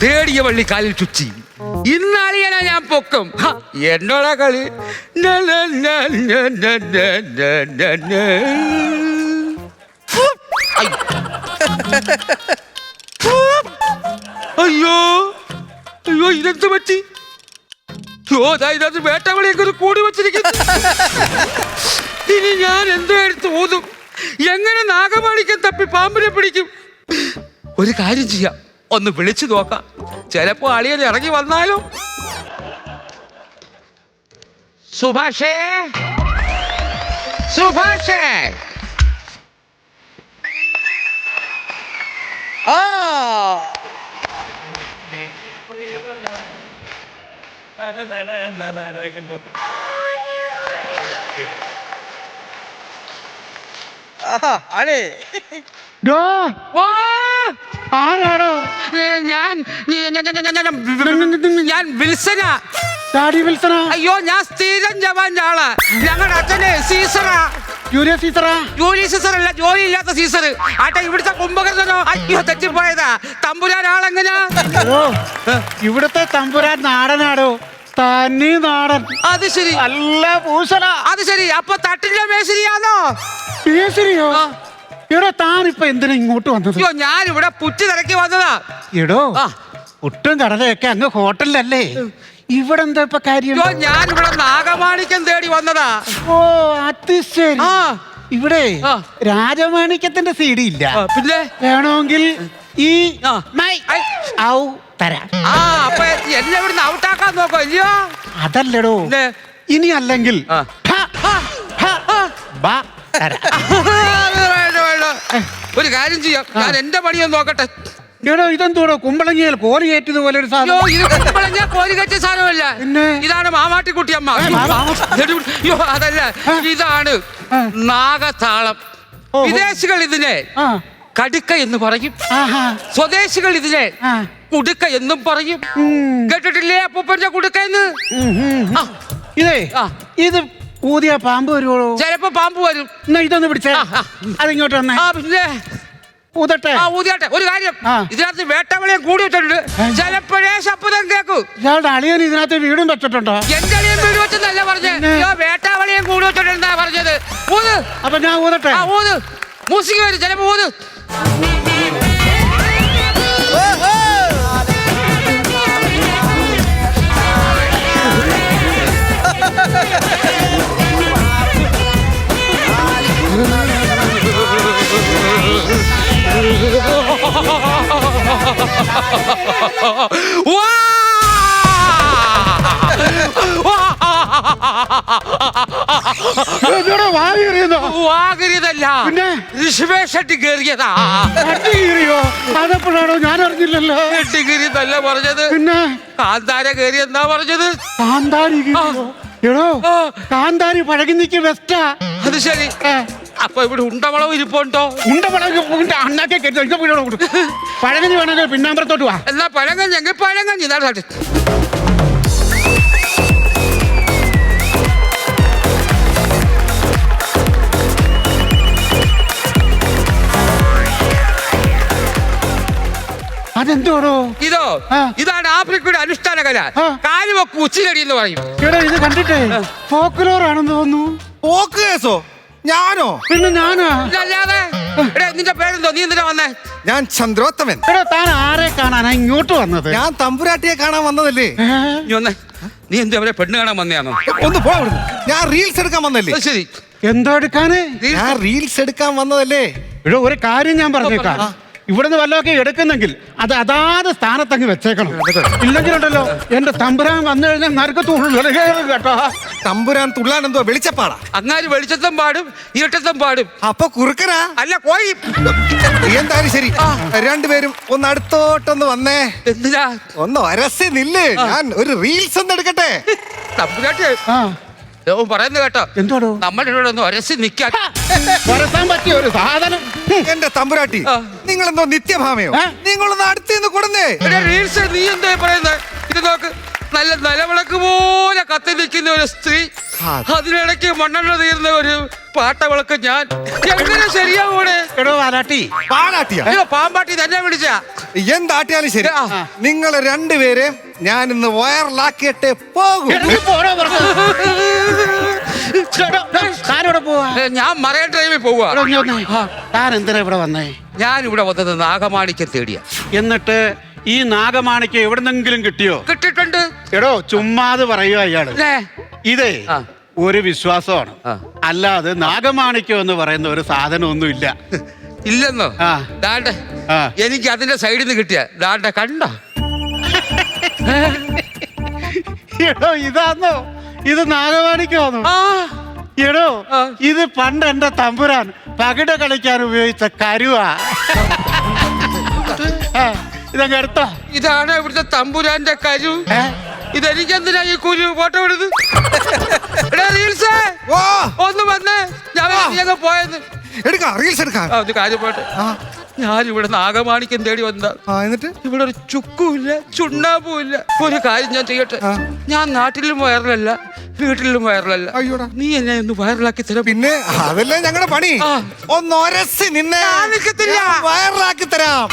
തേടിയ വള്ളി കാലിൽ ചുറ്റി. ഇന്നാളിയാ ഞാൻ പൊക്കും. എന്നോടാ കളി. അയ്യോ അയ്യോ, ഇതെന്ത് പറ്റി? ഇതിനകത്ത് വേട്ടവളിയൊക്കെ ഒരു കൂടി വച്ചിരിക്കുന്നു. ഇനി ഞാൻ എന്തോ എടുത്ത് ഊതും? എങ്ങനെ നാഗമാണിക്കം തപ്പി പാമ്പിനെ പിടിക്കും? ഒരു കാര്യം ചെയ്യാം, ഒന്ന് വിളിച്ചു നോക്കാം. ചിലപ്പോ അളിയൻ ഇറങ്ങി വന്നാലോ. സുഭാഷേ, സുഭാഷേ. ആ ആരാണോ? ഞാൻ വിൽസനാ. വിൽസനാ? അയ്യോ, ഞാൻ സ്ഥിരം ജവാന്റെ ആളാ. ഞങ്ങളുടെ അച്ഛനെ സീസറാ. ജൂലിയസ് സീസറാ? ജൂലിയസ് സീസർ അല്ല, ജോലി ഇല്ലാത്ത സീസർ. ആട്ടെ, ഇവിടുത്തെ കുംഭകർണനോ? അയ്യോ, തെറ്റിപ്പോയതാ. തമ്പുരാൻ ആളെങ്ങനാ? ഇവിടുത്തെ തമ്പുരാൻ നാടനാടോ, തനി നാടൻ. അത് ശരി. അല്ല പൂശല. അത് ശരി. അപ്പൊ തട്ടിന്റെ മേശരിയാണോ? മേശരിയോ? എടോ, താനിപ്പോ എന്തിനാ ഇങ്ങോട്ട് വന്നത്? അയ്യോ, ഞാൻ ഇവിടെ പുറ്റി തിരക്കി വന്നതാ. എടോ, പുട്ടും കടലയൊക്കെ അങ്ങ് ഹോട്ടലിലല്ലേ, ഇവിടെ എന്താ ഇപ്പൊ കാര്യം? ഞാൻ ഇവിടെ നാഗമാണിക്യം തേടി വന്നതാ. ഓ, അത് ശരി. ഇവിടെ രാജമാണിക്യത്തിന്റെ സീഡി ഇല്ല. പിന്നെ വേണമെങ്കിൽ ഈ തരാം. അപ്പൊ എന്നെ ഇവിടുന്ന് ഔട്ടാക്കാൻ നോക്കോ? ഇല്ലയോ? അതല്ലടോ, ഇനി അല്ലെങ്കിൽ ഒരു കാര്യം ചെയ്യാം, ഞാൻ എന്റെ പണിയൊന്ന് നോക്കട്ടെ. എടോ, ഇതെന്തോടോ കുമ്പളങ്ങിയാൽ കോരി കയറ്റിയത് പോലെ ഒരു സാധനം? കുമ്പളങ്ങിയ കോരി കയറ്റിയ സാധനമല്ല, ഇതാണ് മാമാട്ടിക്കുട്ടിയമ്മ. അയ്യോ, അതല്ല, ഇതാണ് നാഗതാളം. വിദേശികൾ ഇതിനെ കടുക്ക എന്ന് പറയും, സ്വദേശികൾ ഇതിനെ കുടുക്ക എന്നും പറയും. കേട്ടിട്ടില്ലേ അപ്പൂപ്പന്റെ കുടുക്ക എന്ന്? ഇതേ, ഇത് ഊതിയ പാമ്പ് വരുവോ? ചിലപ്പോ പാമ്പ് വരും. എന്നാ ഇതൊന്ന് പിടിച്ചേ, അതിങ്ങോട്ട് വന്നേ. പിന്നെ ഊതട്ടെ? ഊതിയാട്ടെ. ഒരു കാര്യം, ഇതിനകത്ത് വേട്ടവളിയും കൂടി വെച്ചിട്ടുണ്ട്. ചിലപ്പോഴേ ശബ്ദം കേൾക്കും. ഇയാളുടെ അളിയൻ ഇതിനകത്ത് വീടും വെച്ചിട്ടുണ്ടോ? എന്റെ അളിയൻ വീട് വെച്ചെന്നല്ല പറഞ്ഞത്, വേട്ടവളിയും കൂടി വെച്ചിട്ടുണ്ടെന്നാ പറഞ്ഞത്. ഊത്. അപ്പൊ ഞാൻ ഊതട്ടെ? ഊത്. മൂസിക്ക് വരും, ചിലപ്പോ ഊത്. അതെപ്പോഴാണോ? ഞാൻ അറിഞ്ഞില്ലല്ലോ. ഡിഗ്രിന്നല്ല പറഞ്ഞത്, പിന്നെ കാന്താര കയറി എന്നാ പറഞ്ഞത്. കാന്താരി? എടോ, കാന്താരി പഴകി നിൽക്കും വെസ്റ്റാ. അത് ശരി. അപ്പൊ ഇവിടെ ഉണ്ടവളവും ഇരിപ്പുണ്ടോ? ഉണ്ടവള അണ്ണാക്കെ പഴകഞ്ഞി വേണമെങ്കിൽ പിന്നാമ്പറത്തോട്ട് വാ. എന്നാ പഴങ്കഞ്ഞെങ്കിൽ പഴങ്കഞ്ഞി. അതെന്തോടോ ഇതോ? ഇതാണ് ആഫ്രിക്കയുടെ അനുഷ്ഠാന കല. കാലുവെക്ക് ഉച്ചിലടി എന്ന് പറയും. ഇത് കണ്ടിട്ടേ ഫോക്ലോർ ആണെന്ന് തോന്നുന്നു. പോക്ക് കേസോ? ഞാനോ? പിന്നെ ഞാനാ. അല്ലാതെ നിന്റെ പേരെന്തോ? നീ എന്തിനാ വന്നേ? ഞാൻ ചന്ദ്രോത്തമൻ. താൻ ആരെ കാണാനാ ഇങ്ങോട്ട് വന്നത്? ഞാൻ തമ്പുരാട്ടിയെ കാണാൻ വന്നതല്ലേ. നീ എന്ത് അവരെ പെണ്ണ് കാണാൻ വന്നയാണോ? ഒന്ന് പോ. ഞാൻ റീൽസ് എടുക്കാൻ വന്നല്ലേ. ശരി. എന്താ എടുക്കാന്? ഞാൻ റീൽസ് എടുക്കാൻ വന്നതല്ലേ. ഇവിടെ ഒരു കാര്യം ഞാൻ പറഞ്ഞേക്കാം, ഇവിടുന്ന് വല്ലതൊക്കെ എടുക്കുന്നെങ്കിൽ അത് അതാത് സ്ഥാനത്തങ്ങ് വെച്ചേക്കണം. ഇല്ലെങ്കിലുണ്ടല്ലോ എന്റെ തമ്പുരാൻ വന്നു കഴിഞ്ഞാൽ നരകത്തുള്ളൂ കേട്ടോ. തമ്പുരാൻ തുള്ളാൻ എന്തോ വെളിച്ചപ്പാടാ? അങ്ങാര് വെളിച്ചത്തും പാടും ഇരുട്ടത്തും പാടും. അപ്പൊ കുറുക്കനാ? അല്ല, കോഴി. എന്തായാലും ശരി, രണ്ടുപേരും ഒന്ന് അടുത്തോട്ടൊന്ന് വന്നേ. എന്തിനാ? ഒന്ന് ഒരസി നില്ല്, ഞാൻ ഒരു റീൽസ് ഒന്ന് എടുക്കട്ടെ. തമ്പുരാട്ടി പറയുന്നത് കേട്ടോ. എന്തോടോ? നമ്മുടെ ഇവിടെ ഒന്ന് ഒരസി നിൽക്കാൻ പറ്റിയ ഒരു സാധനം. എന്റെ തമ്പുരാട്ടി, നിങ്ങളെന്തോ നിത്യഭാമയോ? നിങ്ങളൊന്ന് അടുത്തുനിന്ന് കൊടുന്നേ. റീൽസ് നീ എന്താ പറയുന്നത്? ഇത് നോക്ക്, നല്ല നിലവിളക്ക് പോലെ കത്തി നിൽക്കുന്ന ഒരു സ്ത്രീ, അതിനിടയ്ക്ക് മണ്ണെണ്ണ തീർന്ന ഒരു പാട്ടവിളക്ക്. ഞാൻ എങ്ങനെ ശരിയാവൂടെ? പാലാട്ടി അയ്യോ, പാമ്പാട്ടി തന്നെ വിളിച്ച. എന്താട്ടിയാലും ശരി ആ. നിങ്ങളെ രണ്ടുപേരെയും ഞാൻ ഇന്ന് വയറിലാക്കിയിട്ടേ പോകും. എടീ, പോടാ പുറത്ത്. താനിവിടെ പോവാ ഞാൻ മറൈൻ ഡ്രൈവിൽ പോവാ. ഇവിടെ ഇങ്ങ് വന്നേ. താൻ എന്തിനാ ഇവിടെ വന്നേ? ഞാൻ ഇവിടെ വന്നത് നാഗമാണിക്യം തേടിയ. എന്നിട്ട് ഈ നാഗമാണിക്ക് എവിടെന്നെങ്കിലും കിട്ടിയോ? കിട്ടിയിട്ടുണ്ട്. എടോ ചുമ്മാത് പറയുക അയാള്. ല്ലേ? ഇതേ ആ. ഒരു വിശ്വാസമാണ്, ആ. അല്ലാതെ നാഗമാണിക്യം എന്ന് പറയുന്ന ഒരു സാധനമൊന്നും ഇല്ല. ഇല്ലെന്നോ? ആ. ദാണ്ടെ ആ. എനിക്ക് അതിന്റെ സൈഡിൽ നിന്ന് കിട്ടിയ ദാണ്ടെ കണ്ട. എടോ ഇതാന്നോ? ഇത് നാഗമാണിക്കാന്നോ? ആ എടോ ആ. ഇത് പണ്ട് എന്റെ തമ്പുരാൻ പകിട കളിക്കാൻ ഉപയോഗിച്ച കരുവാ. ഇതങ്ങ് എടുത്തോ. ഇതാണ് ഇവിടുത്തെ തമ്പുരാന്റെ കരു. ഇതെനിക്കെന്തിനാ ഈ കുരു ഫോട്ടോ എടുത്ത്? എടാ റീൽസേ, ഓ ഒന്ന് വന്നേ. ഞാൻ അങ്ങ് പോയത്. എടുക്കാം, റീൽസ് എടുക്കാം. ആ, ഒരു കാര്യം പോട്ടെ. ഞാൻ ഇവിടെ നാഗമാണിക്യം തേടി വന്ന. എന്നിട്ട് ഇവിടെ ഒരു ചുക്കുമില്ല, ചുണ്ണാമ്പുമില്ല. ഒരു കാര്യം ഞാൻ ചെയ്യട്ടെ. ആ. ഞാൻ നാട്ടിലും വൈറലല്ല, വീട്ടിലും വൈറലല്ല. അയ്യോടാ. നീ എന്നെ ഒന്ന് വൈറലാക്കി തരാം. പിന്നെ അതല്ലേ ഞങ്ങളുടെ പണി. ആ. ഒന്ന് ഒരസി നിന്നെ ഞാൻ നിൽക്കത്തില്ല. ഞാൻ വയറിലാക്കി തരാം.